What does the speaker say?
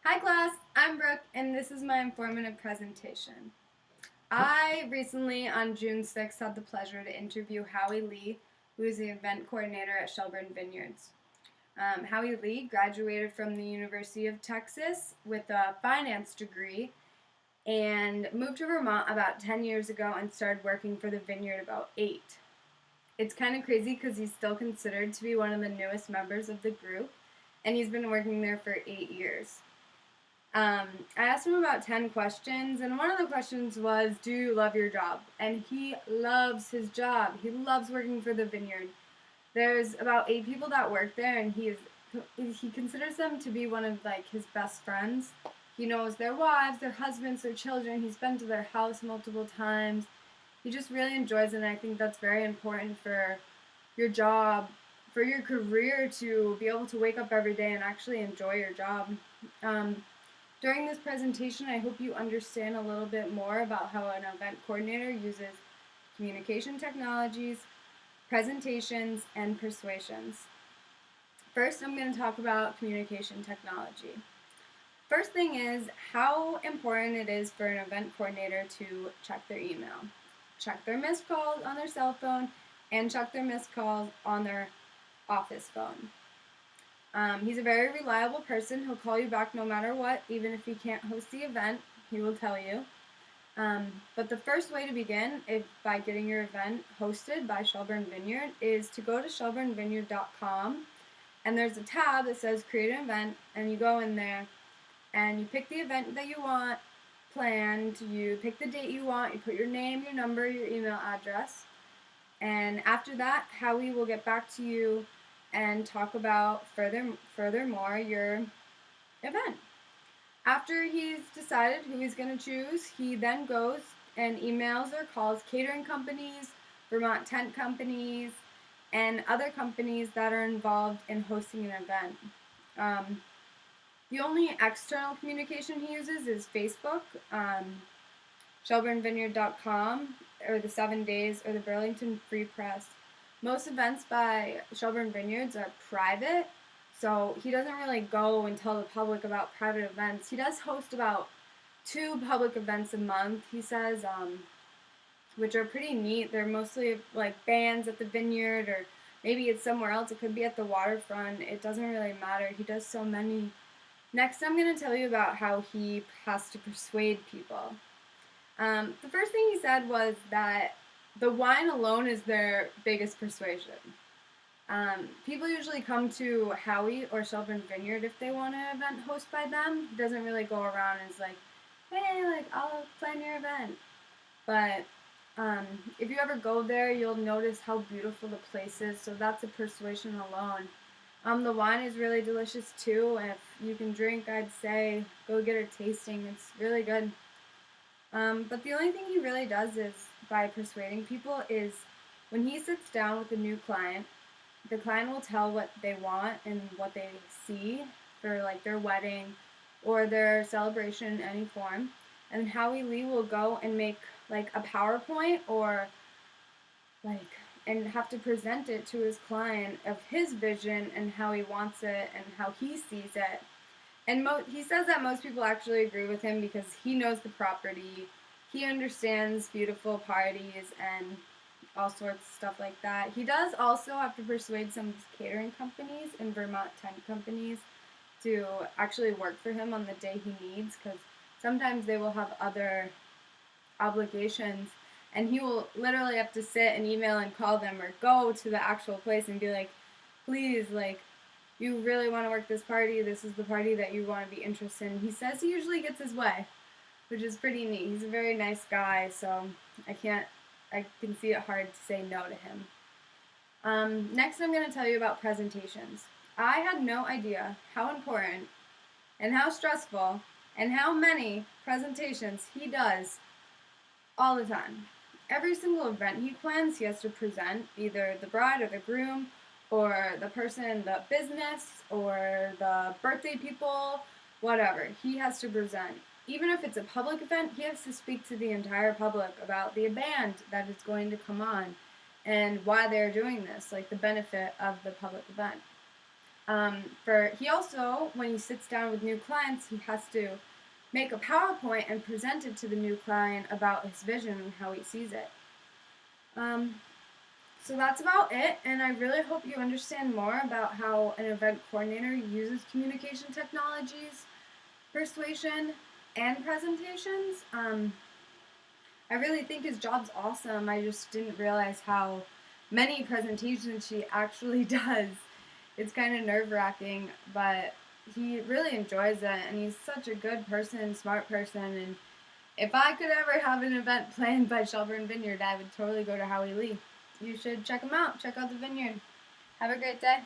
Hi class, I'm Brooke and this is my informative presentation. I recently, on June 6th, had the pleasure to interview Howie Lee, who is the event coordinator at Shelburne Vineyards. Howie Lee graduated from the University of Texas with a finance degree and moved to Vermont about 10 years ago and started working for the vineyard about 8. It's kind of crazy because he's still considered to be one of the newest members of the group, and he's been working there for 8 years. I asked him about 10 questions, and one of the questions was, do you love your job? And he loves his job. He loves working for the vineyard. There's about 8 people that work there, and he considers them to be one of his best friends. He knows their wives, their husbands, their children. He's been to their house multiple times. He just really enjoys it, and I think that's very important for your job, for your career, to be able to wake up every day and actually enjoy your job. During this presentation, I hope you understand a little bit more about how an event coordinator uses communication technologies, presentations, and persuasions. First, I'm going to talk about communication technology. First thing is how important it is for an event coordinator to check their email, check their missed calls on their cell phone, and check their missed calls on their office phone. He's a very reliable person. He'll call you back no matter what, even if he can't host the event, he will tell you. But the first way to begin by getting your event hosted by Shelburne Vineyard is to go to shelburnevineyard.com, and there's a tab that says create an event, and you go in there and you pick the event that you want planned, you pick the date you want, you put your name, your number, your email address, and after that, Howie will get back to you and talk about furthermore your event. After he's decided who he's going to choose, he then goes and emails or calls catering companies, Vermont tent companies, and other companies that are involved in hosting an event. The only external communication he uses is Facebook, shelburnevineyard.com, or the 7 Days, or the Burlington Free Press. Most events by Shelburne Vineyards are private, so he doesn't really go and tell the public about private events. He does host about 2 public events a month, he says, which are pretty neat. They're mostly like bands at the vineyard, or maybe it's somewhere else. It could be at the waterfront. It doesn't really matter. He does so many. Next, I'm going to tell you about how he has to persuade people. The first thing he said was that the wine alone is their biggest persuasion. People usually come to Howie or Shelburne Vineyard if they want an event hosted by them. He doesn't really go around and is like, hey, I'll plan your event. But if you ever go there, you'll notice how beautiful the place is, so that's a persuasion alone. The wine is really delicious too. If you can drink, I'd say go get a tasting. It's really good. But the only thing he really does is by persuading people is when he sits down with a new client, the client will tell what they want and what they see for their wedding or their celebration in any form. And Howie Lee will go and make a PowerPoint or and have to present it to his client of his vision and how he wants it and how he sees it. And he says that most people actually agree with him because he knows the property, he understands beautiful parties and all sorts of stuff like that. He does also have to persuade some catering companies and Vermont tent companies to actually work for him on the day he needs, because sometimes they will have other obligations, and he will literally have to sit and email and call them or go to the actual place and be like, please, you really want to work this party, this is the party that you want to be interested in. He says he usually gets his way, which is pretty neat. He's a very nice guy, so I can see it hard to say no to him. Next, I'm going to tell you about presentations. I had no idea how important and how stressful and how many presentations he does all the time. Every single event he plans, he has to present either the bride or the groom or the person in the business or the birthday people, whatever. He has to present. Even if it's a public event, he has to speak to the entire public about the band that is going to come on and why they're doing this, the benefit of the public event. He also, when he sits down with new clients, he has to make a PowerPoint and present it to the new client about his vision and how he sees it. Um, so that's about it, and I really hope you understand more about how an event coordinator uses communication technologies, persuasion, and presentations. I really think his job's awesome. I just didn't realize how many presentations she actually does. It's kind of nerve-wracking, but he really enjoys it, and he's such a good person, smart person, and if I could ever have an event planned by Shelburne Vineyard, I would totally go to Howie Lee. You should check him out. Check out the vineyard. Have a great day.